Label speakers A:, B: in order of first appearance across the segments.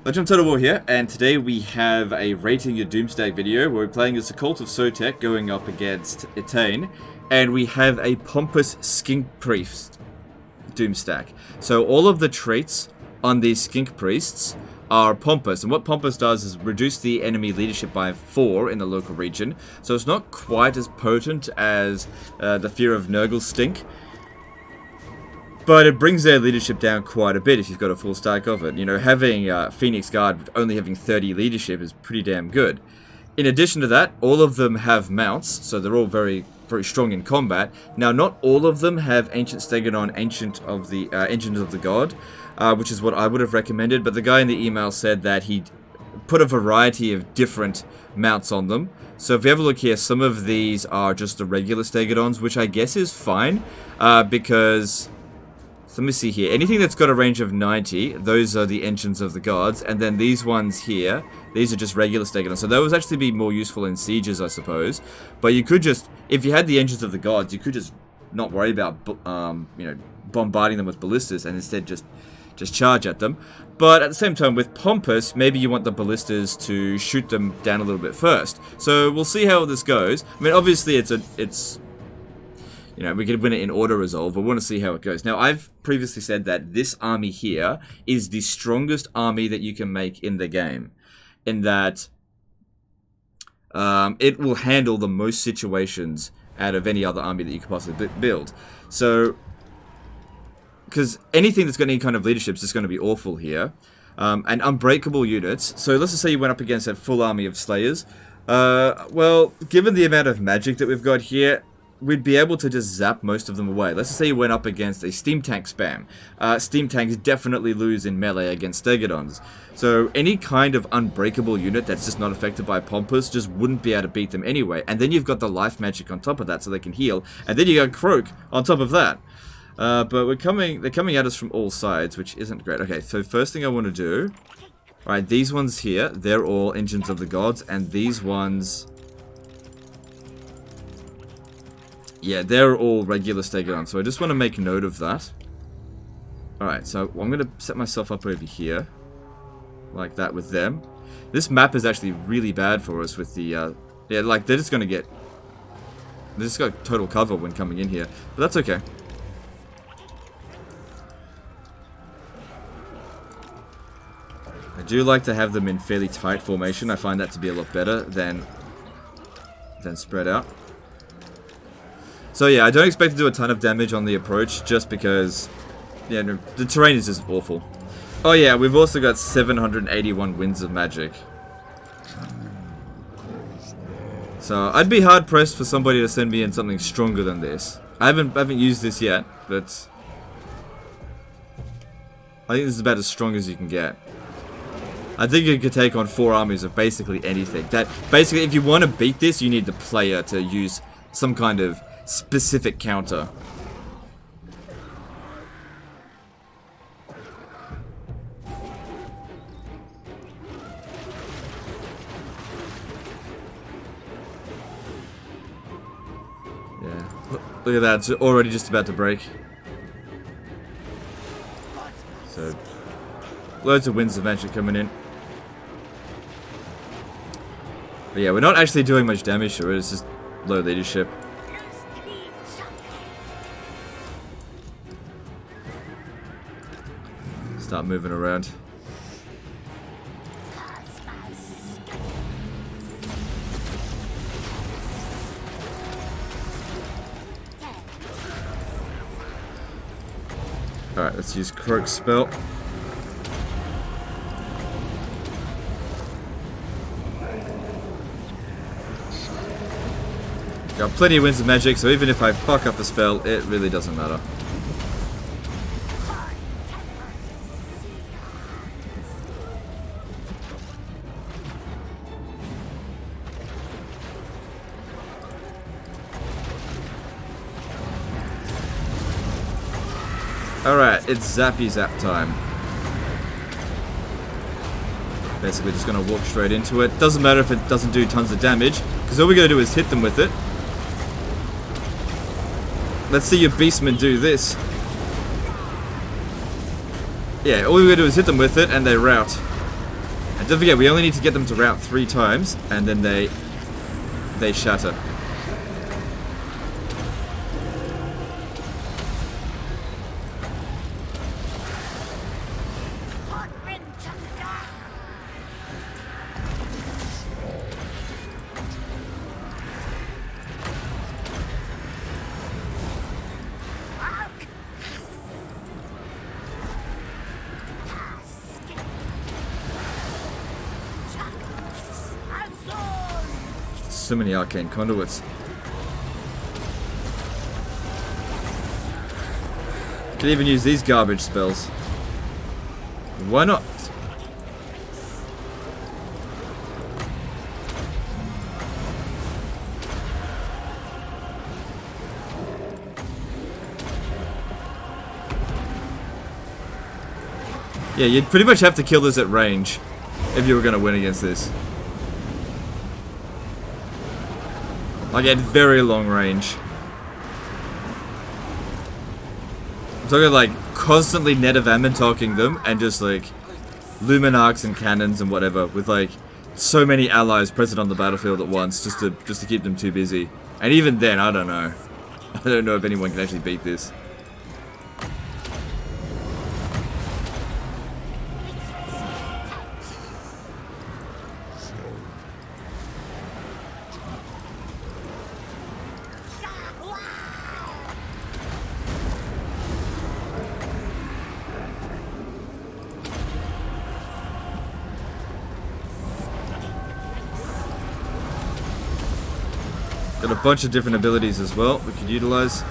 A: Legend Total War here, and today we have a Rating Your Doomstack video where we're playing as the Cult of Sotek going up against Etain, and we have a Pompous Skink Priest Doomstack. So all of the traits on these Skink Priests are Pompous, and what Pompous does is reduce the enemy leadership by 4 in the local region, so it's not quite as potent as the Fear of Nurgle Stink. But it brings their leadership down quite a bit if you've got a full stack of it. You know, having Phoenix Guard only having 30 leadership is pretty damn good. In addition to that, all of them have mounts, so they're all very strong in combat. Now, not all of them have Ancient Stegadon, Ancient of the Engines of the God, which is what I would have recommended. But the guy in the email said that he'd put a variety of different mounts on them. So if you have a look here, some of these are just the regular Stegadons, which I guess is fine, because... So let me see here. Anything that's got a range of 90, those are the Engines of the Gods. And then these ones here, these are just regular Stegadons. So those actually be more useful in sieges, I suppose. But you could just, if you had the Engines of the Gods, you could just not worry about, you know, bombarding them with ballistas and instead just charge at them. But at the same time, with Pompous, maybe you want the ballistas to shoot them down a little bit first. So we'll see how this goes. I mean, obviously it's you know, we could win it in auto resolve, but we want to see how it goes. Now, I've previously said that this army here is the strongest army that you can make in the game. In that it will handle the most situations out of any other army that you could possibly build. So, because anything that's got any kind of leadership is just going to be awful here. And unbreakable units. So let's just say you went up against a full army of Slayers. Well, given the amount of magic that we've got here, we'd be able to just zap most of them away. Let's just say you went up against a Steam Tank spam. Steam Tanks definitely lose in melee against Stegadons. So any kind of unbreakable unit that's just not affected by Pompous just wouldn't be able to beat them anyway. And then you've got the life magic on top of that so they can heal. And then you got Croak on top of that. But they're coming at us from all sides, which isn't great. Okay, so first thing I want to do... Alright, these ones here, they're all Engines of the Gods. And these ones... Yeah, they're all regular Stegadon, so I just want to make note of that. Alright, so I'm going to set myself up over here. Like that with them. This map is actually really bad for us with the... yeah, like, they're just going to get... They just got total cover when coming in here. But that's okay. I do like to have them in fairly tight formation. I find that to be a lot better than spread out. So yeah, I don't expect to do a ton of damage on the approach, just because, yeah, no, the terrain is just awful. Oh yeah, we've also got 781 winds of magic. So I'd be hard pressed for somebody to send me in something stronger than this. I haven't used this yet, but I think this is about as strong as you can get. I think you could take on 4 armies of basically anything. That basically, if you want to beat this, you need the player to use some kind of specific counter. Yeah, look at that, it's already just about to break. So, loads of winds of magic coming in. But yeah, we're not actually doing much damage to it, it's just low leadership. Start moving around. Alright, let's use Croak's spell. Got plenty of winds of magic, so even if I fuck up the spell, it really doesn't matter. Alright, it's Zappy Zap time. Basically just gonna walk straight into it. Doesn't matter if it doesn't do tons of damage, because all we gotta do is hit them with it. Let's see your Beastmen do this. Yeah, all we gotta do is hit them with it and they rout. And don't forget, we only need to get them to route 3 times, and then they shatter. So many arcane conduits. Can even use these garbage spells. Why not? Yeah, you'd pretty much have to kill this at range if you were going to win against this. Like at very long range. I'm talking like constantly Net of Ammon talking them and just like Luminarchs and cannons and whatever with like so many allies present on the battlefield at once just to keep them too busy. And even then, I don't know. I don't know if anyone can actually beat this. Got a bunch of different abilities as well we could utilize.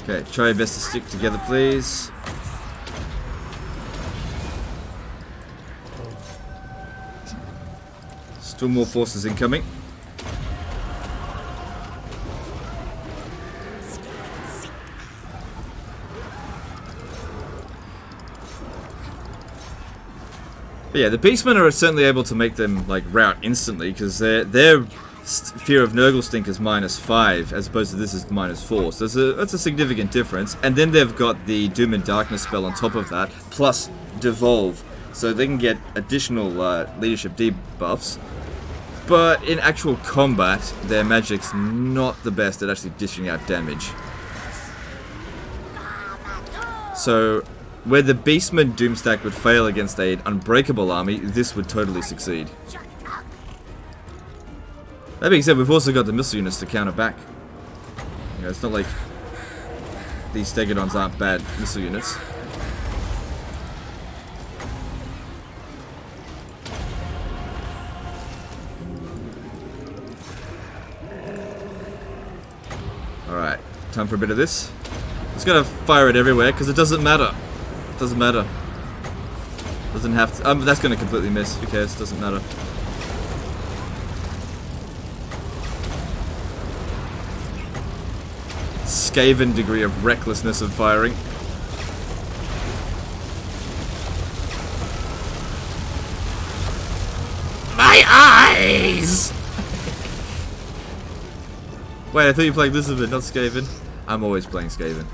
A: Okay, try your best to stick together, please. Still more forces incoming. But yeah, the Beastmen are certainly able to make them like rout instantly because their Fear of Nurgle is -5 as opposed to this is -4. So that's a significant difference. And then they've got the Doom and Darkness spell on top of that, plus Devolve, so they can get additional leadership debuffs. But in actual combat, their magic's not the best at actually dishing out damage. So, where the Beastman Doomstack would fail against an Unbreakable army, this would totally succeed. That being said, we've also got the missile units to counter back. You know, it's not like these Stegodons aren't bad missile units. Alright, time for a bit of this. Just gotta fire it everywhere, because it doesn't matter. It doesn't matter. Doesn't have to. That's gonna completely miss. Who cares? Doesn't matter. Skaven degree of recklessness of firing. My eyes! Wait, I thought you played Elizabeth, not Skaven. I'm always playing Skaven.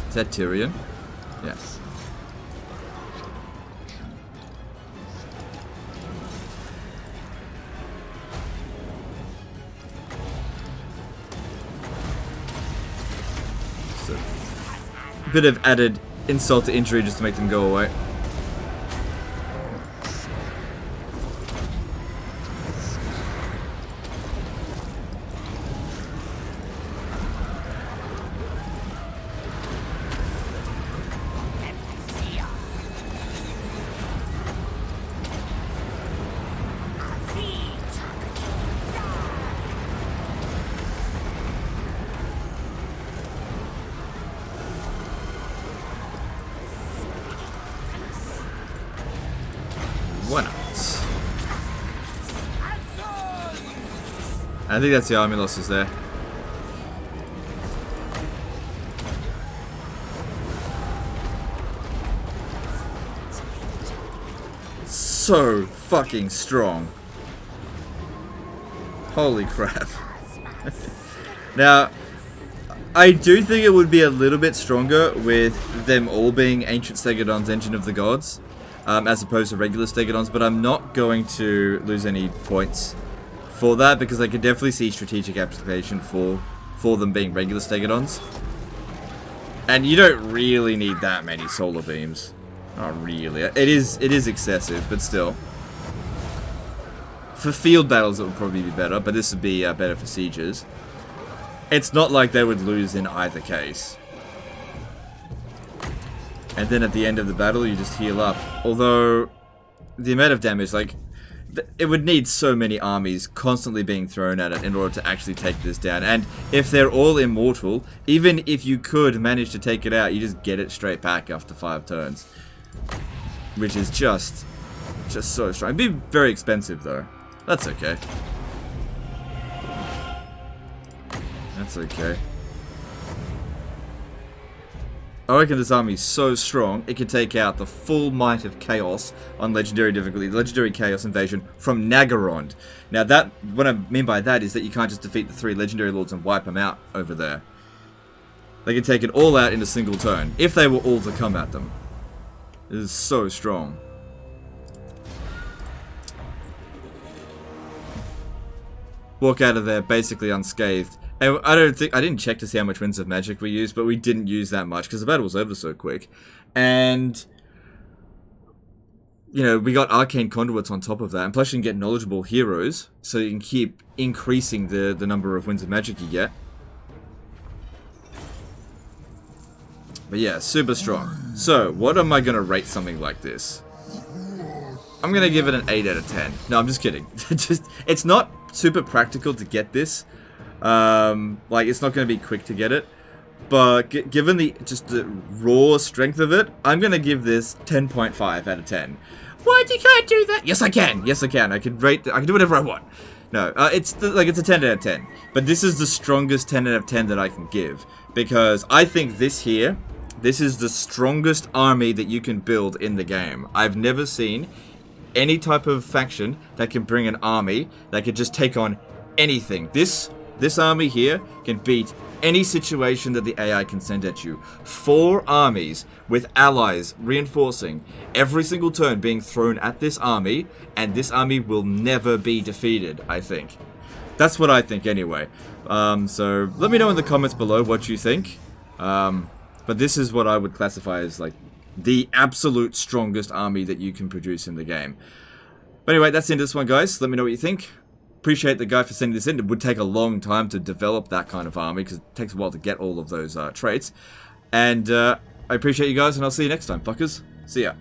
A: Is that Tyrion? Yes. So, a bit of added insult to injury just to make them go away. I think that's the army losses there. So fucking strong. Holy crap. Now, I do think it would be a little bit stronger with them all being Ancient Stegodon's Engine of the Gods, as opposed to regular Stegodons, but I'm not going to lose any points for that, because I could definitely see strategic application for them being regular Stegodons. And you don't really need that many solar beams. Not really. It is excessive, but still. For field battles, it would probably be better, but this would be better for sieges. It's not like they would lose in either case. And then at the end of the battle, you just heal up. Although, the amount of damage, like, it would need so many armies constantly being thrown at it in order to actually take this down. And if they're all immortal, even if you could manage to take it out, you just get it straight back after 5 turns. Which is just so strong. It'd be very expensive, though. That's okay. That's okay. I reckon this army is so strong, it can take out the full might of Chaos on Legendary difficulty, the Legendary Chaos Invasion from Naggarond. Now that, what I mean by that is that you can't just defeat the 3 Legendary Lords and wipe them out over there. They can take it all out in a single turn, if they were all to come at them. It is so strong. Walk out of there basically unscathed. And I didn't check to see how much Winds of Magic we used, but we didn't use that much because the battle was over so quick. And, you know, we got Arcane Conduits on top of that, and plus you can get knowledgeable heroes, so you can keep increasing the number of Winds of Magic you get. But yeah, super strong. So, what am I going to rate something like this? I'm going to give it an 8 out of 10. No, I'm just kidding. It's not super practical to get this. Like, it's not going to be quick to get it. But given the raw strength of it, I'm going to give this 10.5 out of 10. What? You can't do that? Yes, I can. Yes, I can. I can do whatever I want. No, it's a 10 out of 10. But this is the strongest 10 out of 10 that I can give. Because I think this is the strongest army that you can build in the game. I've never seen any type of faction that can bring an army that could just take on anything. This army here can beat any situation that the AI can send at you. 4 armies with allies reinforcing every single turn being thrown at this army, and this army will never be defeated, I think. That's what I think anyway. So let me know in the comments below what you think. But this is what I would classify as like the absolute strongest army that you can produce in the game. But anyway, that's the end of this one, guys. Let me know what you think. Appreciate the guy for sending this in. It would take a long time to develop that kind of army because it takes a while to get all of those traits. And I appreciate you guys, and I'll see you next time, fuckers. See ya.